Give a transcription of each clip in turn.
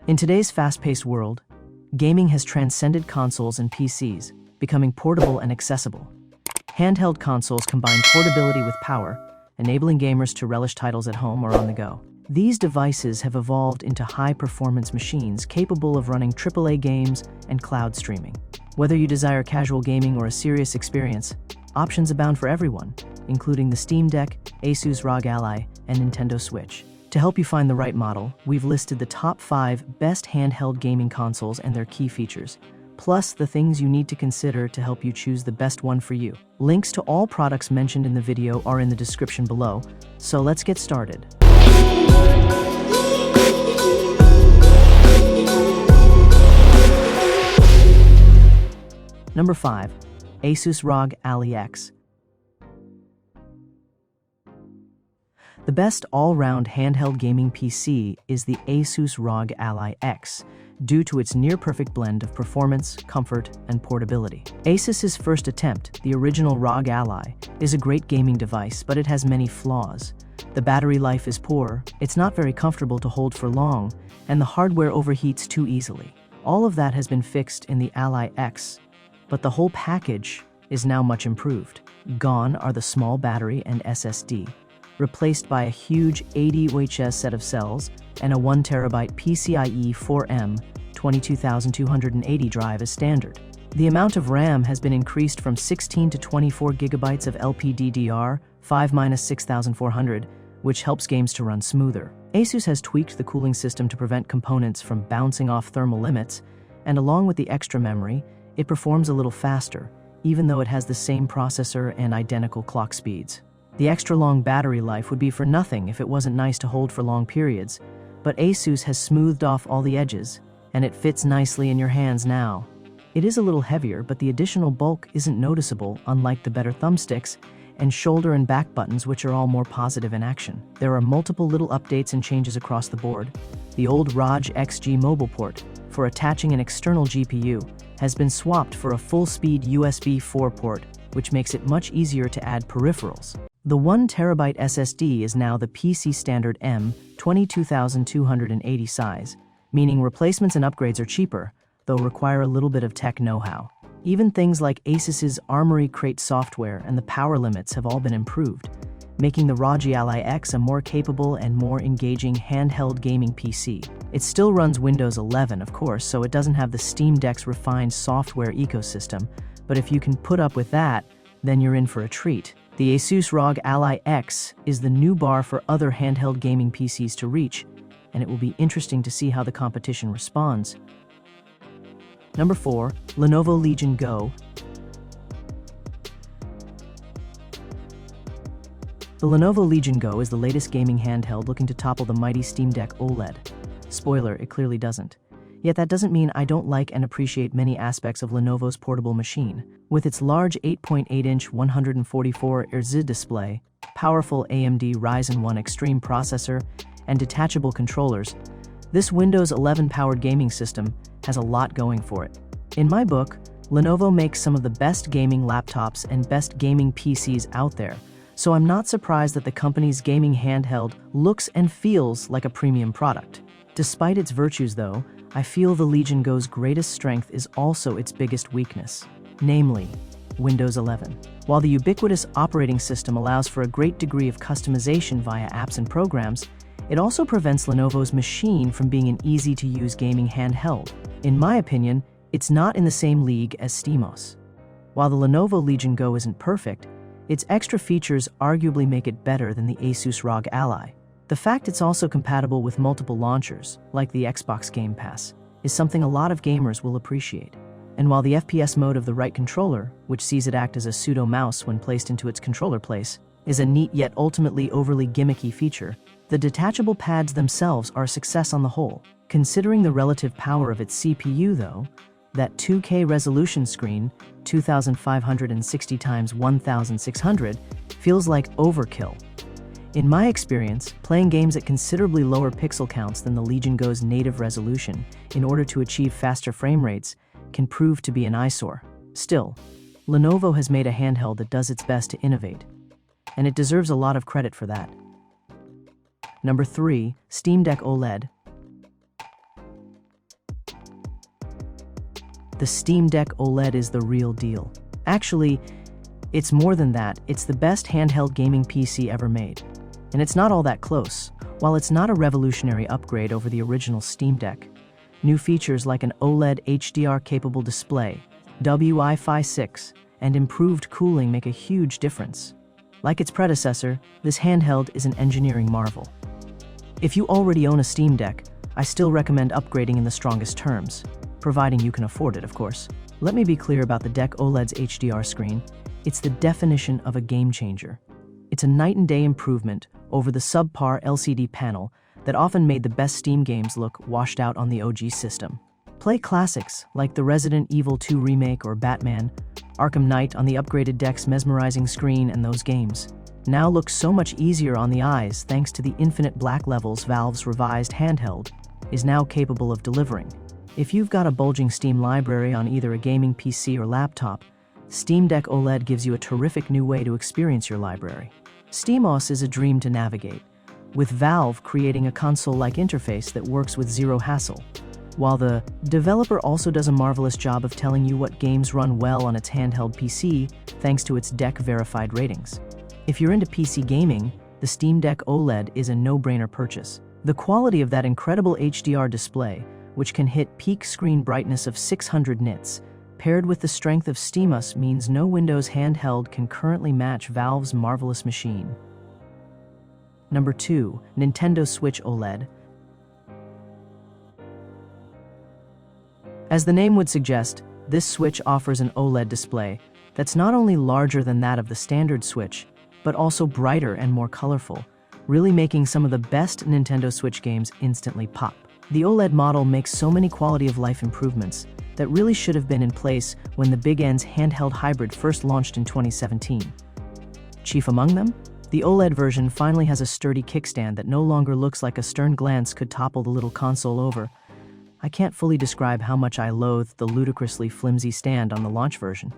In today's fast-paced world, gaming has transcended consoles and PCs, becoming portable and accessible. Handheld consoles combine portability with power, enabling gamers to relish titles at home or on the go. These devices have evolved into high-performance machines capable of running AAA games and cloud streaming. Whether you desire casual gaming or a serious experience, options abound for everyone, including the Steam Deck, Asus ROG Ally, and Nintendo Switch. To help you find the right model, we've listed the top 5 best handheld gaming consoles and their key features, plus the things you need to consider to help you choose the best one for you. Links to all products mentioned in the video are in the description below, so let's get started. Number 5. Asus ROG Ally X. The best all-round handheld gaming PC is the Asus ROG Ally X, due to its near-perfect blend of performance, comfort, and portability. Asus's first attempt, the original ROG Ally, is a great gaming device, but it has many flaws. The battery life is poor, it's not very comfortable to hold for long, and the hardware overheats too easily. All of that has been fixed in the Ally X, but the whole package is now much improved. Gone are the small battery and SSD, replaced by a huge 80 OHS set of cells and a 1TB PCIe 4M 22280 drive as standard. The amount of RAM has been increased from 16 to 24 GB of LPDDR 5-6400, which helps games to run smoother. Asus has tweaked the cooling system to prevent components from bouncing off thermal limits, and along with the extra memory, it performs a little faster, even though it has the same processor and identical clock speeds. The extra long battery life would be for nothing if it wasn't nice to hold for long periods, but Asus has smoothed off all the edges, and it fits nicely in your hands now. It is a little heavier, but the additional bulk isn't noticeable, unlike the better thumbsticks and shoulder and back buttons, which are all more positive in action. There are multiple little updates and changes across the board. The old ROG XG mobile port for attaching an external GPU has been swapped for a full-speed USB 4 port, which makes it much easier to add peripherals. The 1TB SSD is now the PC standard M22280 size, meaning replacements and upgrades are cheaper, though require a little bit of tech know-how. Even things like Asus's Armory Crate software and the power limits have all been improved, making the ROG Ally X a more capable and more engaging handheld gaming PC. It still runs Windows 11, of course, so it doesn't have the Steam Deck's refined software ecosystem, but if you can put up with that, then you're in for a treat. The Asus ROG Ally X is the new bar for other handheld gaming PCs to reach, and it will be interesting to see how the competition responds. Number 4. Lenovo Legion Go. The Lenovo Legion Go is the latest gaming handheld looking to topple the mighty Steam Deck OLED. Spoiler, it clearly doesn't. Yet that doesn't mean I don't like and appreciate many aspects of Lenovo's portable machine. With its large 8.8-inch 144 Hz display, powerful AMD Ryzen 1 Extreme processor, and detachable controllers, this Windows 11-powered gaming system has a lot going for it. In my book, Lenovo makes some of the best gaming laptops and best gaming PCs out there, so I'm not surprised that the company's gaming handheld looks and feels like a premium product. Despite its virtues, though, I feel the Legion Go's greatest strength is also its biggest weakness, namely Windows 11. While the ubiquitous operating system allows for a great degree of customization via apps and programs, it also prevents Lenovo's machine from being an easy-to-use gaming handheld. In my opinion, it's not in the same league as SteamOS. While the Lenovo Legion Go isn't perfect, its extra features arguably make it better than the Asus ROG Ally. The fact it's also compatible with multiple launchers, like the Xbox Game Pass, is something a lot of gamers will appreciate. And while the FPS mode of the right controller, which sees it act as a pseudo-mouse when placed into its controller place, is a neat yet ultimately overly gimmicky feature, the detachable pads themselves are a success on the whole. Considering the relative power of its CPU, though, that 2K resolution screen, 2560 x 1600, feels like overkill. In my experience, playing games at considerably lower pixel counts than the Legion Go's native resolution in order to achieve faster frame rates can prove to be an eyesore. Still, Lenovo has made a handheld that does its best to innovate, and it deserves a lot of credit for that. Number 3. Steam Deck OLED. The Steam Deck OLED is the real deal. Actually, it's more than that. It's the best handheld gaming PC ever made. And it's not all that close. While it's not a revolutionary upgrade over the original Steam Deck, new features like an OLED HDR-capable display, Wi-Fi 6, and improved cooling make a huge difference. Like its predecessor, this handheld is an engineering marvel. If you already own a Steam Deck, I still recommend upgrading in the strongest terms, providing you can afford it, of course. Let me be clear about the Deck OLED's HDR screen. It's the definition of a game changer. It's a night and day improvement over the subpar LCD panel that often made the best Steam games look washed out on the OG system. Play classics like the Resident Evil 2 remake or Batman, Arkham Knight on the upgraded Deck's mesmerizing screen, and those games now look so much easier on the eyes thanks to the infinite black levels Valve's revised handheld is now capable of delivering. If you've got a bulging Steam library on either a gaming PC or laptop, Steam Deck OLED gives you a terrific new way to experience your library. SteamOS is a dream to navigate, with Valve creating a console-like interface that works with zero hassle, while the developer also does a marvelous job of telling you what games run well on its handheld PC thanks to its Deck-verified ratings. If you're into PC gaming, the Steam Deck OLED is a no-brainer purchase. The quality of that incredible HDR display, which can hit peak screen brightness of 600 nits, paired with the strength of SteamOS, means no Windows handheld can currently match Valve's marvelous machine. Number 2, Nintendo Switch OLED. As the name would suggest, this Switch offers an OLED display that's not only larger than that of the standard Switch, but also brighter and more colorful, really making some of the best Nintendo Switch games instantly pop. The OLED model makes so many quality-of-life improvements that really should have been in place when the Big N's handheld hybrid first launched in 2017. Chief among them? The OLED version finally has a sturdy kickstand that no longer looks like a stern glance could topple the little console over. I can't fully describe how much I loathed the ludicrously flimsy stand on the launch version.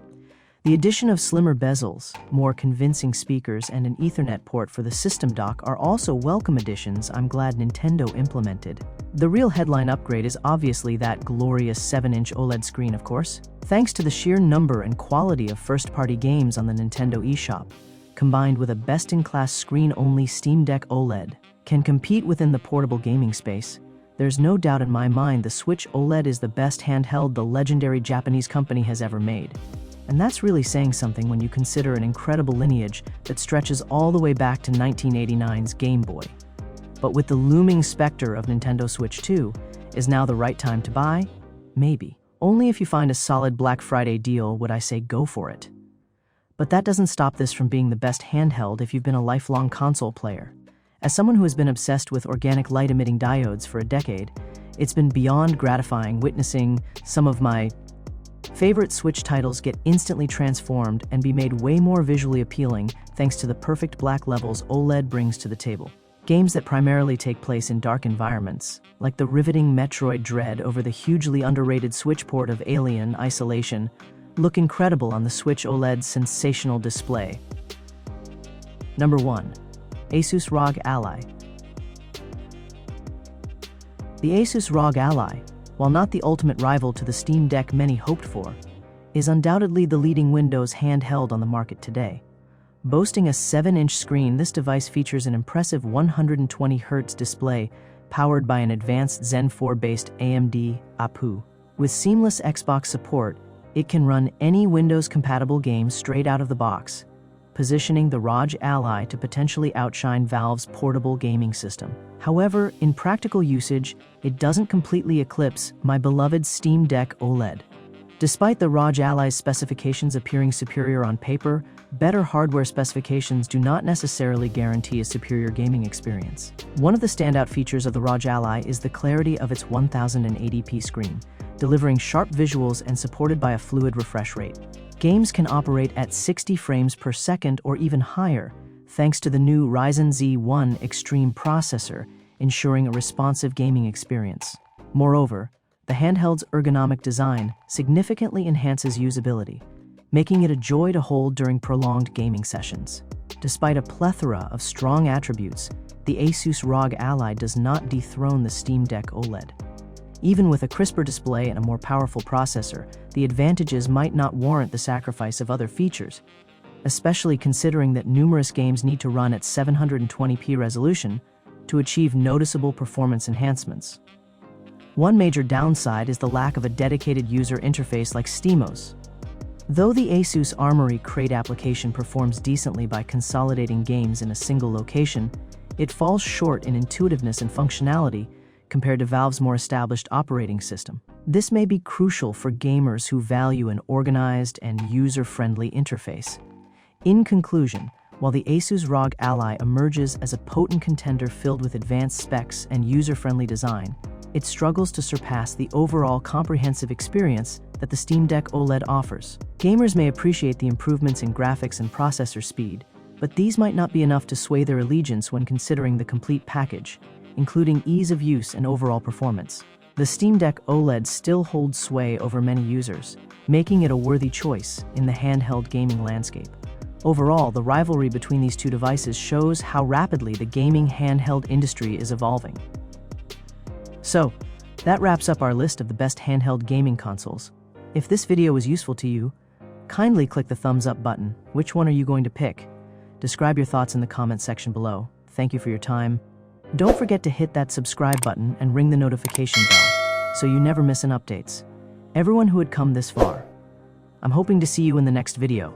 The addition of slimmer bezels, more convincing speakers, and an Ethernet port for the system dock are also welcome additions I'm glad Nintendo implemented. The real headline upgrade is obviously that glorious 7-inch OLED screen, of course. Thanks to the sheer number and quality of first-party games on the Nintendo eShop, combined with a best-in-class screen-only Steam Deck OLED, can compete within the portable gaming space. There's no doubt in my mind the Switch OLED is the best handheld the legendary Japanese company has ever made. And that's really saying something when you consider an incredible lineage that stretches all the way back to 1989's Game Boy. But with the looming specter of Nintendo Switch 2, is now the right time to buy? Maybe. Only if you find a solid Black Friday deal would I say go for it. But that doesn't stop this from being the best handheld if you've been a lifelong console player. As someone who has been obsessed with organic light-emitting diodes for a decade, it's been beyond gratifying witnessing some of my favorite Switch titles get instantly transformed and be made way more visually appealing thanks to the perfect black levels OLED brings to the table. Games that primarily take place in dark environments, like the riveting Metroid Dread over the hugely underrated Switch port of Alien Isolation, look incredible on the Switch OLED's sensational display. Number 1. Asus ROG Ally. The Asus ROG Ally, while not the ultimate rival to the Steam Deck many hoped for, is undoubtedly the leading Windows handheld on the market today. Boasting a 7-inch screen, this device features an impressive 120Hz display powered by an advanced Zen 4-based AMD APU. With seamless Xbox support, it can run any Windows-compatible game straight out of the box, positioning the ROG Ally to potentially outshine Valve's portable gaming system. However, in practical usage, it doesn't completely eclipse my beloved Steam Deck OLED. Despite the ROG Ally's specifications appearing superior on paper, better hardware specifications do not necessarily guarantee a superior gaming experience. One of the standout features of the ROG Ally is the clarity of its 1080p screen, delivering sharp visuals and supported by a fluid refresh rate. Games can operate at 60 frames per second or even higher, thanks to the new Ryzen Z1 Extreme processor, ensuring a responsive gaming experience. Moreover, the handheld's ergonomic design significantly enhances usability, making it a joy to hold during prolonged gaming sessions. Despite a plethora of strong attributes, the Asus ROG Ally does not dethrone the Steam Deck OLED. Even with a crisper display and a more powerful processor, the advantages might not warrant the sacrifice of other features, especially considering that numerous games need to run at 720p resolution to achieve noticeable performance enhancements. One major downside is the lack of a dedicated user interface like SteamOS. Though the Asus Armory Crate application performs decently by consolidating games in a single location, it falls short in intuitiveness and functionality compared to Valve's more established operating system. This may be crucial for gamers who value an organized and user-friendly interface. In conclusion, while the Asus ROG Ally emerges as a potent contender filled with advanced specs and user-friendly design, it struggles to surpass the overall comprehensive experience that the Steam Deck OLED offers. Gamers may appreciate the improvements in graphics and processor speed, but these might not be enough to sway their allegiance when considering the complete package, including ease of use and overall performance. The Steam Deck OLED still holds sway over many users, making it a worthy choice in the handheld gaming landscape. Overall, the rivalry between these two devices shows how rapidly the gaming handheld industry is evolving. So, that wraps up our list of the best handheld gaming consoles. If this video was useful to you, kindly click the thumbs up button. Which one are you going to pick? Describe your thoughts in the comment section below. Thank you for your time. Don't forget to hit that subscribe button and ring the notification bell so you never miss an updates. Everyone who had come this far, I'm hoping to see you in the next video.